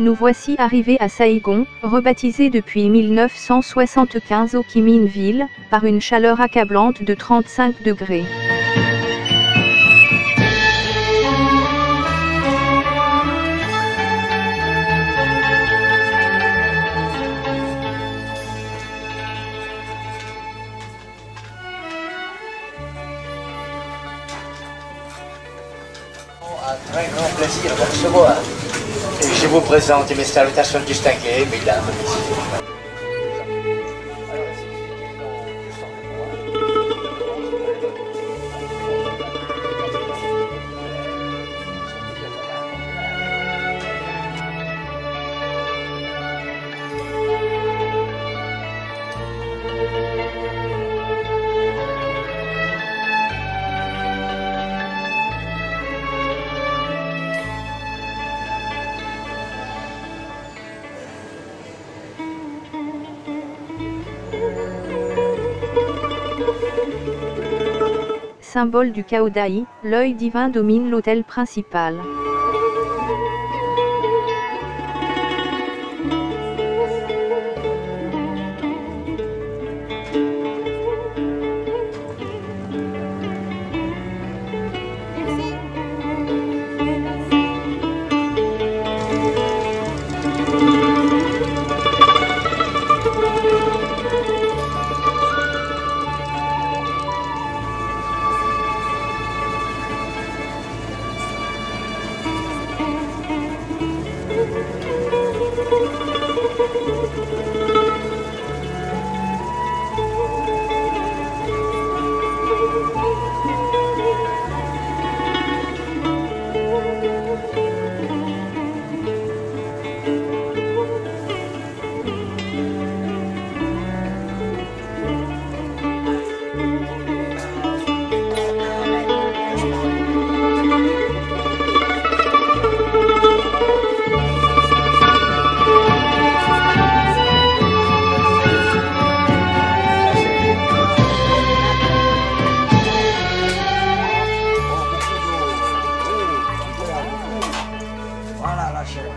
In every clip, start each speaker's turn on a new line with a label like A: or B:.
A: Nous voici arrivés à Saigon, rebaptisé depuis 1975 Ho Chi Minh Ville, par une chaleur accablante de 35 degrés.
B: Un très grand plaisir de vous recevoir. Et je vous présente mes salutations distinguées, mesdames et messieurs.
A: Symbole du Cao Dai, l'œil divin domine l'autel principal.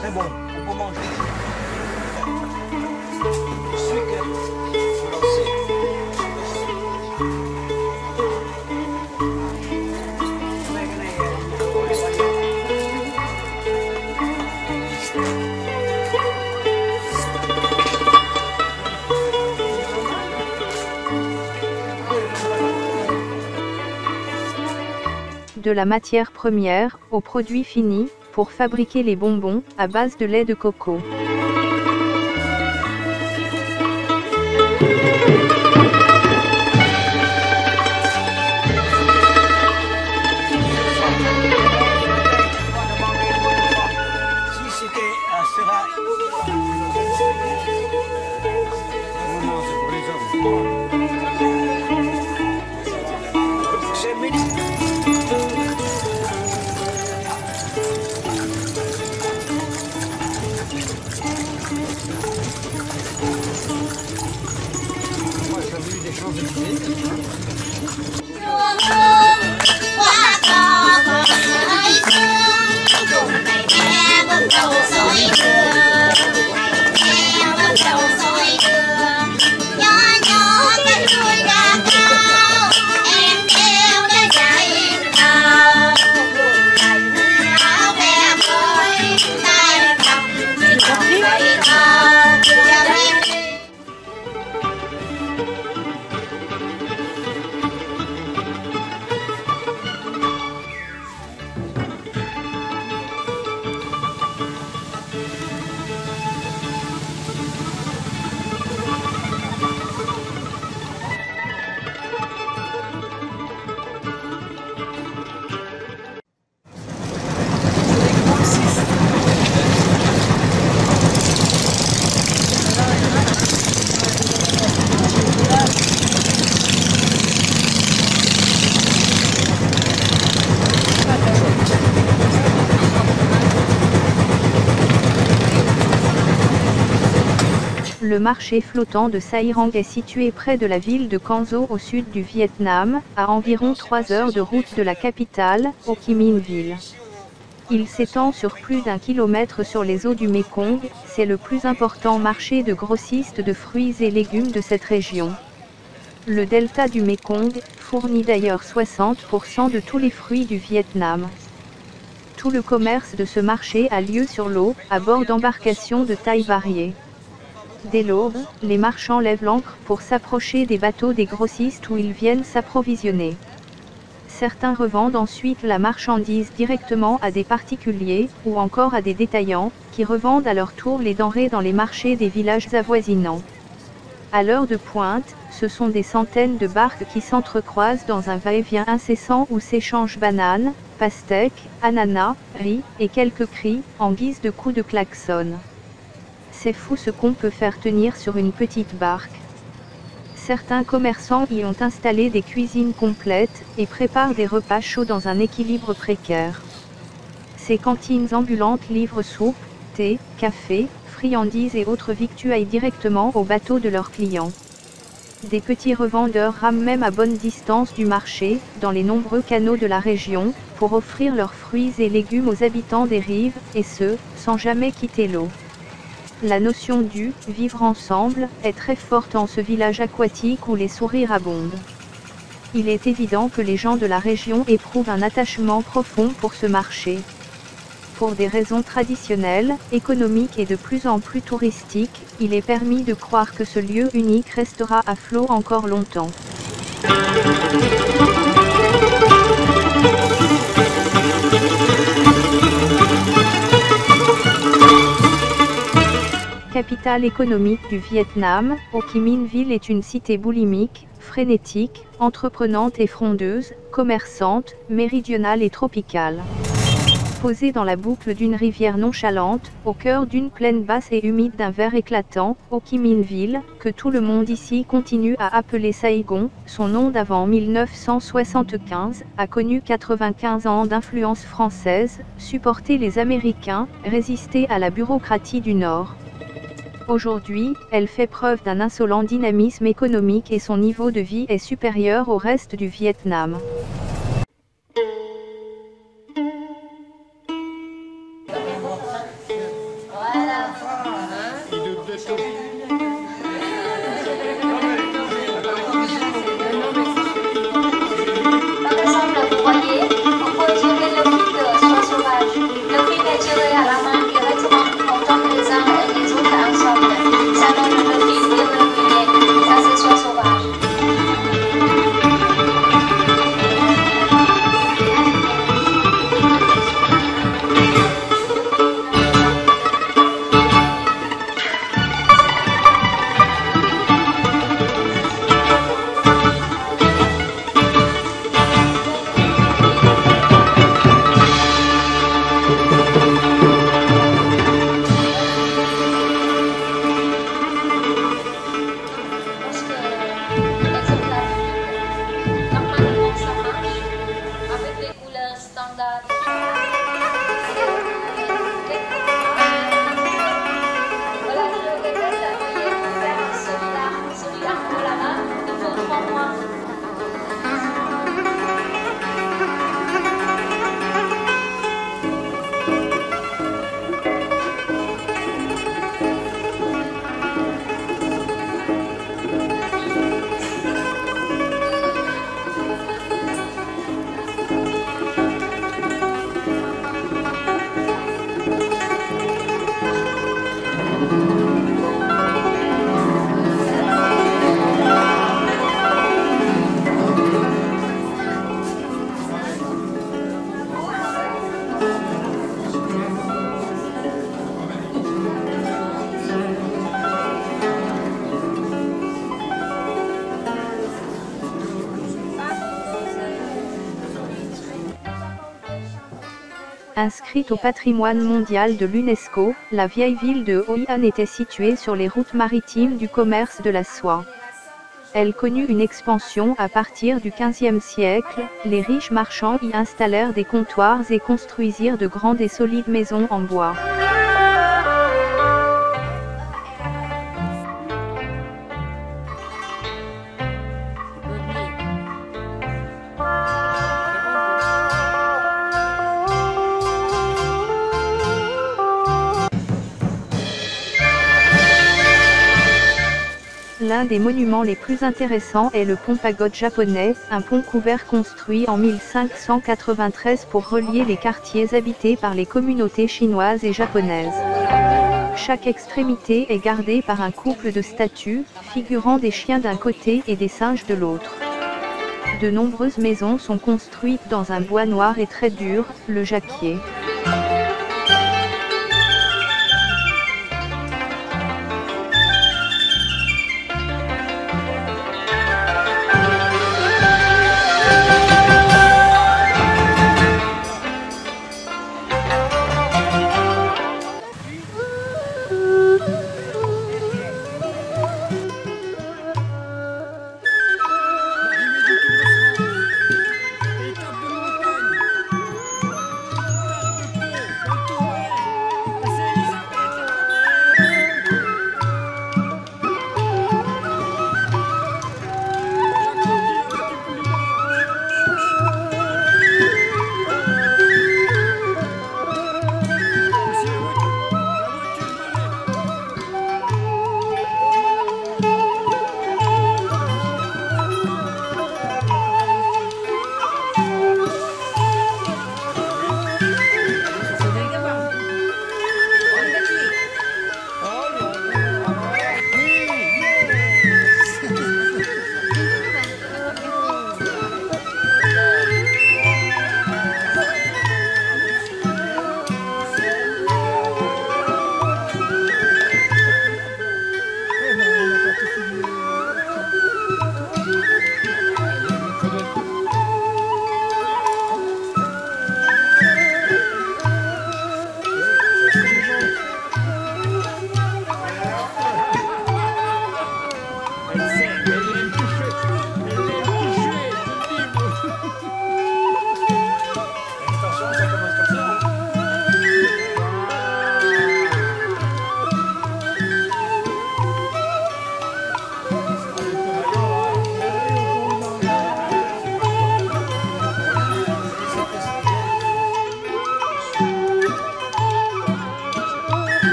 C: C'est bon, on peut manger.
A: De la matière première au produit fini, pour fabriquer les bonbons à base de lait de coco. Le marché flottant de Sairang est situé près de la ville de Can Tho au sud du Vietnam, à environ 3 heures de route de la capitale, Ho Chi Minh Ville. Il s'étend sur plus d'1 kilomètre sur les eaux du Mékong, c'est le plus important marché de grossistes de fruits et légumes de cette région. Le delta du Mékong fournit d'ailleurs 60% de tous les fruits du Vietnam. Tout le commerce de ce marché a lieu sur l'eau, à bord d'embarcations de tailles variées. Dès l'aube, les marchands lèvent l'ancre pour s'approcher des bateaux des grossistes où ils viennent s'approvisionner. Certains revendent ensuite la marchandise directement à des particuliers, ou encore à des détaillants, qui revendent à leur tour les denrées dans les marchés des villages avoisinants. À l'heure de pointe, ce sont des centaines de barques qui s'entrecroisent dans un va-et-vient incessant où s'échangent bananes, pastèques, ananas, riz, et quelques cris, en guise de coups de klaxon. C'est fou ce qu'on peut faire tenir sur une petite barque. Certains commerçants y ont installé des cuisines complètes, et préparent des repas chauds dans un équilibre précaire. Ces cantines ambulantes livrent soupe, thé, café, friandises et autres victuailles directement aux bateaux de leurs clients. Des petits revendeurs rament même à bonne distance du marché, dans les nombreux canaux de la région, pour offrir leurs fruits et légumes aux habitants des rives, et ce, sans jamais quitter l'eau. La notion du « vivre ensemble » est très forte en ce village aquatique où les sourires abondent. Il est évident que les gens de la région éprouvent un attachement profond pour ce marché. Pour des raisons traditionnelles, économiques et de plus en plus touristiques, il est permis de croire que ce lieu unique restera à flot encore longtemps. Capitale économique du Vietnam, Ho Chi Minh Ville est une cité boulimique, frénétique, entreprenante et frondeuse, commerçante, méridionale et tropicale. Posée dans la boucle d'une rivière nonchalante, au cœur d'une plaine basse et humide d'un vert éclatant, Ho Chi Minh Ville, que tout le monde ici continue à appeler Saigon, son nom d'avant 1975, a connu 95 ans d'influence française, supporté les Américains, résisté à la bureaucratie du Nord. Aujourd'hui, elle fait preuve d'un insolent dynamisme économique et son niveau de vie est supérieur au reste du Vietnam. Inscrite au patrimoine mondial de l'UNESCO, la vieille ville de Hoi An était située sur les routes maritimes du commerce de la soie. Elle connut une expansion à partir du XVe siècle, les riches marchands y installèrent des comptoirs et construisirent de grandes et solides maisons en bois. L'un des monuments les plus intéressants est le pont pagode japonais, un pont couvert construit en 1593 pour relier les quartiers habités par les communautés chinoises et japonaises. Chaque extrémité est gardée par un couple de statues, figurant des chiens d'un côté et des singes de l'autre. De nombreuses maisons sont construites dans un bois noir et très dur, le jacquier.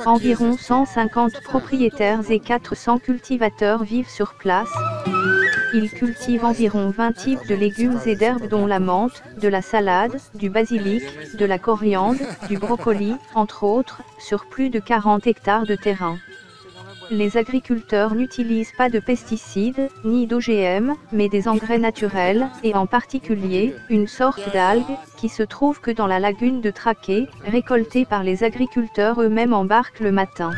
A: Environ 150 propriétaires et 400 cultivateurs vivent sur place. Ils cultivent environ 20 types de légumes et d'herbes dont la menthe, de la salade, du basilic, de la coriandre, du brocoli, entre autres, sur plus de 40 hectares de terrain. Les agriculteurs n'utilisent pas de pesticides, ni d'OGM, mais des engrais naturels, et en particulier, une sorte d'algue, qui se trouve que dans la lagune de Traqué, récoltée par les agriculteurs eux-mêmes en barque le matin.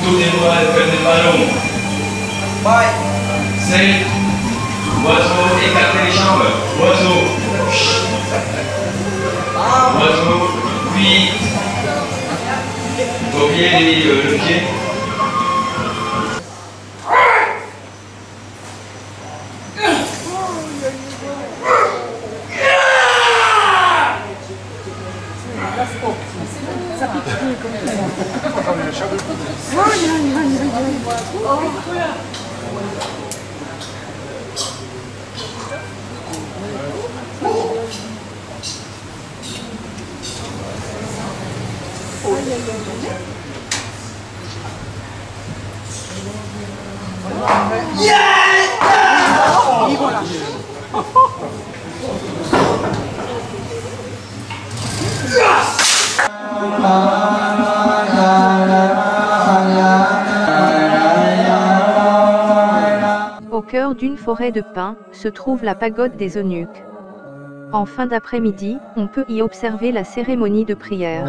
D: Tous les oiseaux que des ballons. C'est oiseaux, écartez les jambes. Oiseaux. Oiseaux, puis copiez le pied.
A: Au cœur d'une forêt de pins, se trouve la pagode des eunuques. En fin d'après-midi, on peut y observer la cérémonie de prière.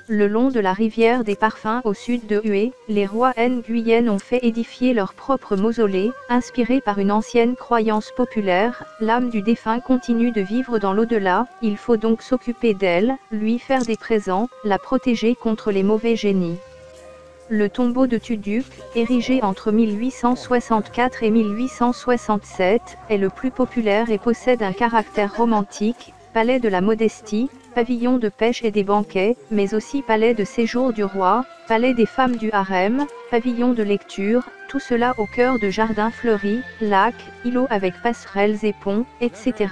A: Le long de la rivière des Parfums au sud de Hué, les rois Nguyen ont fait édifier leur propre mausolée, inspiré par une ancienne croyance populaire, l'âme du défunt continue de vivre dans l'au-delà, il faut donc s'occuper d'elle, lui faire des présents, la protéger contre les mauvais génies. Le tombeau de Tuduc, érigé entre 1864 et 1867, est le plus populaire et possède un caractère romantique, palais de la modestie, pavillon de pêche et des banquets, mais aussi palais de séjour du roi, palais des femmes du harem, pavillon de lecture, tout cela au cœur de jardins fleuris, lacs, îlots avec passerelles et ponts, etc.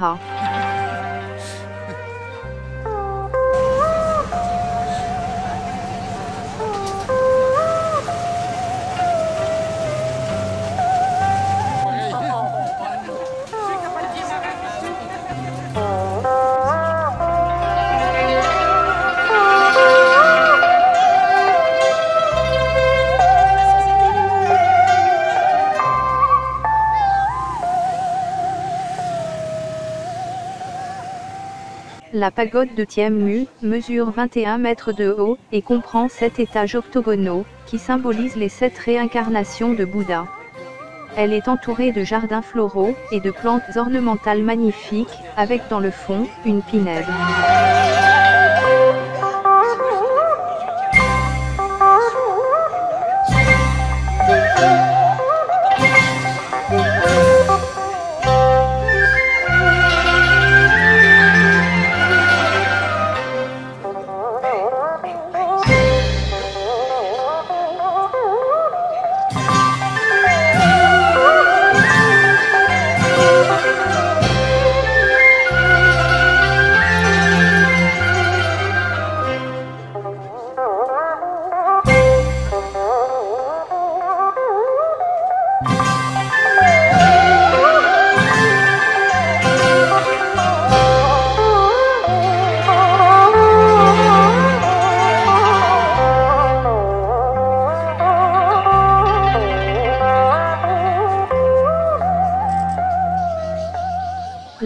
A: La pagode de Thiem Mu mesure 21 mètres de haut et comprend 7 étages octogonaux, qui symbolisent les 7 réincarnations de Bouddha. Elle est entourée de jardins floraux et de plantes ornementales magnifiques, avec dans le fond, une pinède.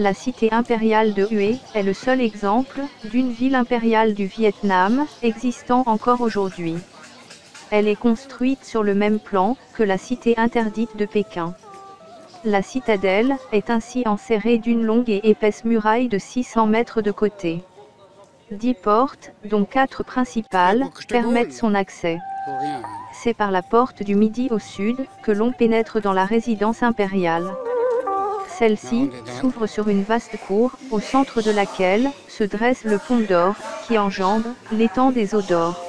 A: La cité impériale de Hue est le seul exemple d'une ville impériale du Vietnam existant encore aujourd'hui. Elle est construite sur le même plan que la cité interdite de Pékin. La citadelle est ainsi enserrée d'une longue et épaisse muraille de 600 mètres de côté. 10 portes, dont 4 principales, permettent son accès. C'est par la porte du Midi au sud que l'on pénètre dans la résidence impériale. Celle-ci s'ouvre sur une vaste cour, au centre de laquelle se dresse le pont d'or, qui enjambe l'étang des eaux d'or.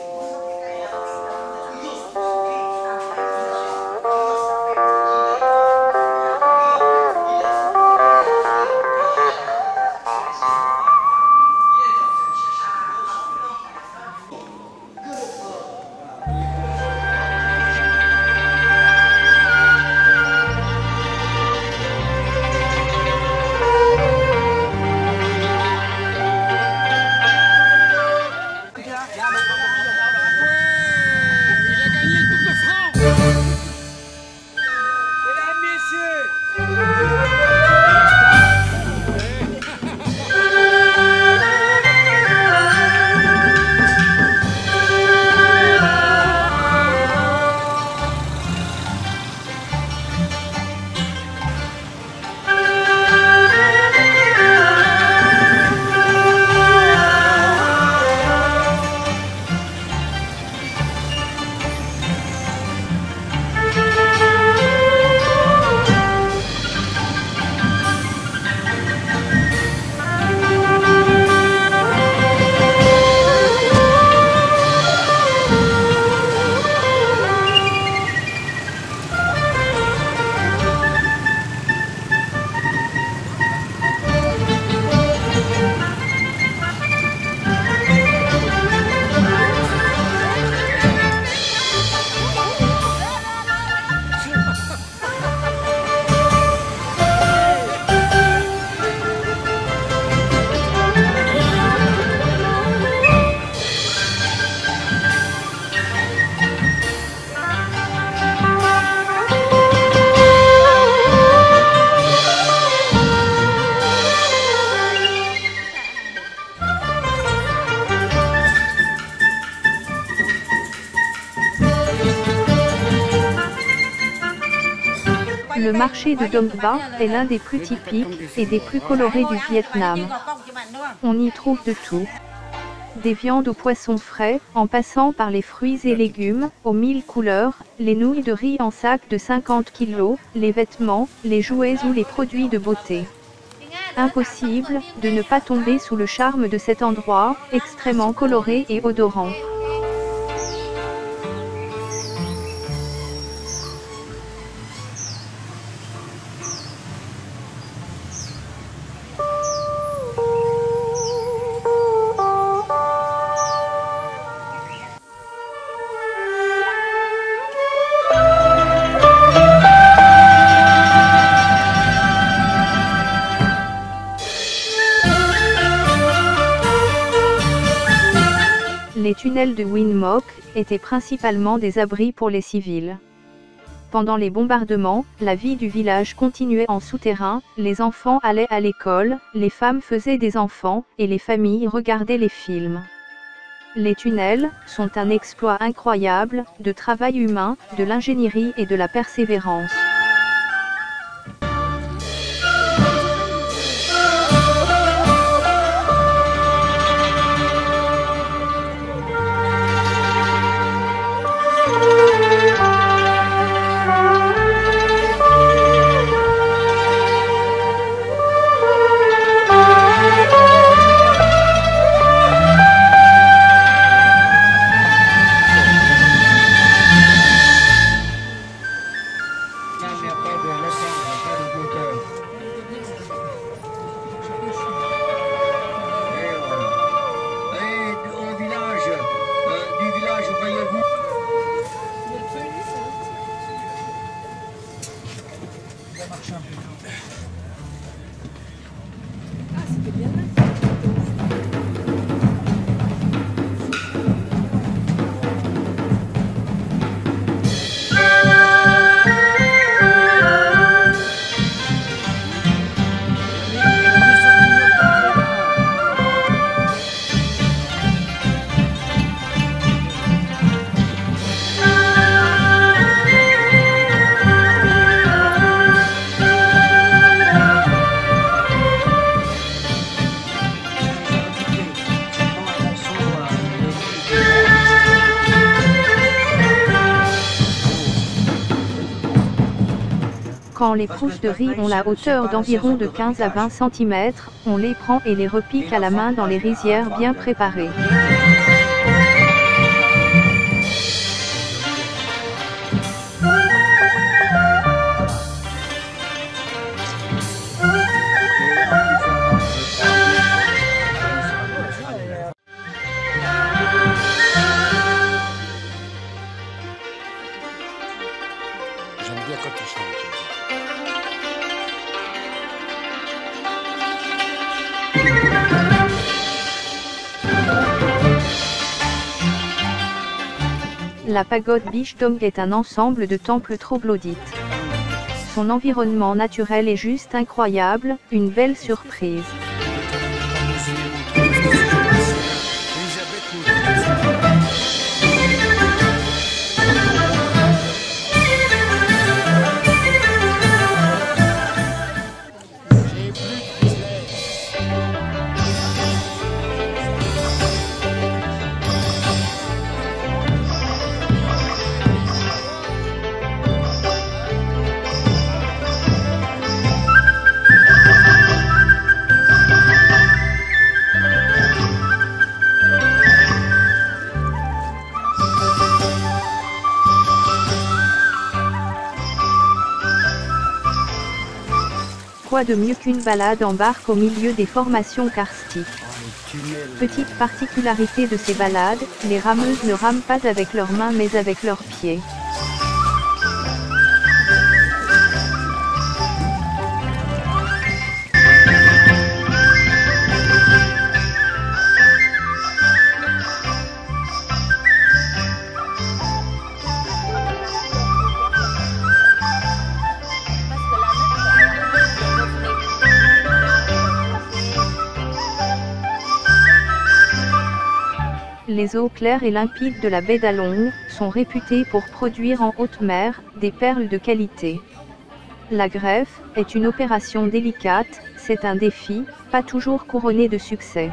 A: Le marché de Dong Ba est l'un des plus typiques et des plus colorés du Vietnam. On y trouve de tout. Des viandes aux poissons frais, en passant par les fruits et légumes, aux 1000 couleurs, les nouilles de riz en sac de 50 kg, les vêtements, les jouets ou les produits de beauté. Impossible de ne pas tomber sous le charme de cet endroit, extrêmement coloré et odorant. Les tunnels de Win Moc étaient principalement des abris pour les civils. Pendant les bombardements, la vie du village continuait en souterrain, les enfants allaient à l'école, les femmes faisaient des enfants, et les familles regardaient les films. Les tunnels sont un exploit incroyable, de travail humain, de l'ingénierie et de la persévérance. Quand les pousses de riz ont la hauteur d'environ de 15 à 20 cm, on les prend et les repique à la main dans les rizières bien préparées.
E: J'aime bien quand tu chantes.
A: La pagode Bichtong est un ensemble de temples troglodytes. Son environnement naturel est juste incroyable, une belle surprise. Quoi de mieux qu'une balade en barque au milieu des formations karstiques? Petite particularité de ces balades, les rameuses ne rament pas avec leurs mains mais avec leurs pieds. Les eaux claires et limpides de la baie d'Along sont réputées pour produire en haute mer des perles de qualité. La greffe est une opération délicate, c'est un défi, pas toujours couronné de succès.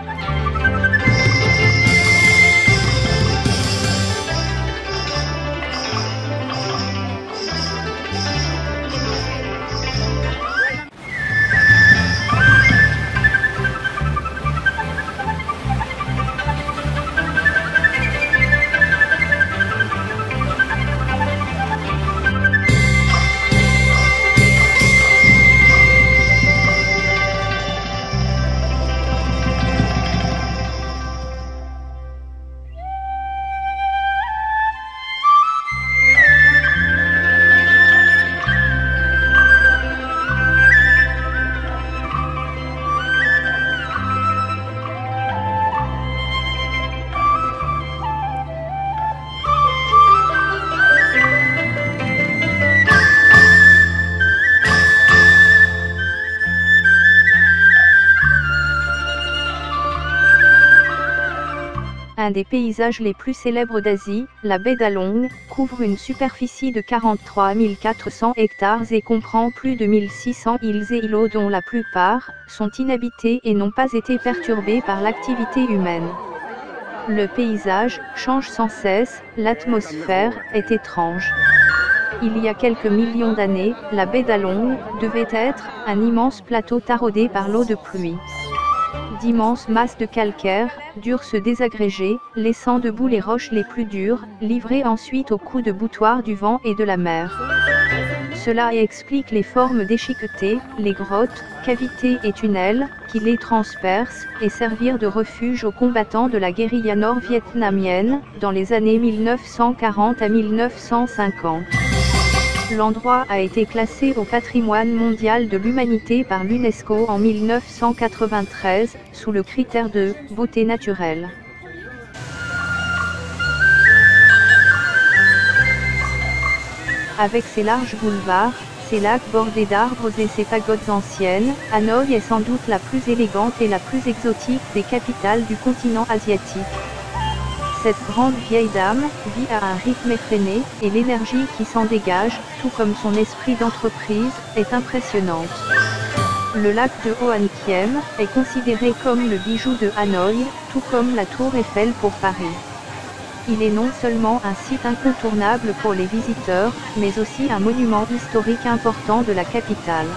A: Un des paysages les plus célèbres d'Asie, la baie d'Along, couvre une superficie de 43 400 hectares et comprend plus de 1600 îles et îlots dont la plupart sont inhabités et n'ont pas été perturbés par l'activité humaine. Le paysage change sans cesse, l'atmosphère est étrange. Il y a quelques millions d'années, la baie d'Along devait être un immense plateau taraudé par l'eau de pluie. D'immenses masses de calcaire durent se désagréger, laissant debout les roches les plus dures, livrées ensuite aux coups de boutoir du vent et de la mer. Cela explique les formes déchiquetées, les grottes, cavités et tunnels, qui les transpercent, et servirent de refuge aux combattants de la guérilla nord-vietnamienne, dans les années 1940 à 1950. L'endroit a été classé au patrimoine mondial de l'humanité par l'UNESCO en 1993, sous le critère de « beauté naturelle ». Avec ses larges boulevards, ses lacs bordés d'arbres et ses pagodes anciennes, Hanoï est sans doute la plus élégante et la plus exotique des capitales du continent asiatique. Cette grande vieille dame vit à un rythme effréné, et l'énergie qui s'en dégage, tout comme son esprit d'entreprise, est impressionnante. Le lac de Hoan Kiem est considéré comme le bijou de Hanoï, tout comme la tour Eiffel pour Paris. Il est non seulement un site incontournable pour les visiteurs, mais aussi un monument historique important de la capitale.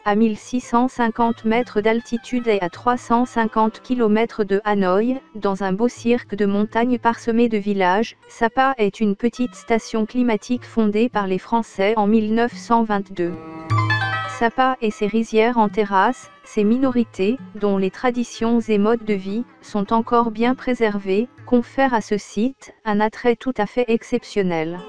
A: à 1650 mètres d'altitude et à 350 km de Hanoï, dans un beau cirque de montagnes parsemé de villages, Sapa est une petite station climatique fondée par les Français en 1922. Sapa et ses rizières en terrasse, ses minorités, dont les traditions et modes de vie sont encore bien préservés, confèrent à ce site un attrait tout à fait exceptionnel.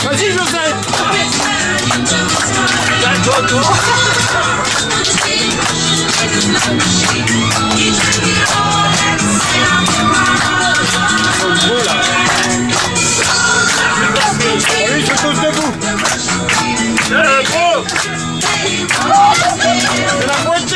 E: Vas-y, Joseph. Allez, je pose debout. C'est la moitié.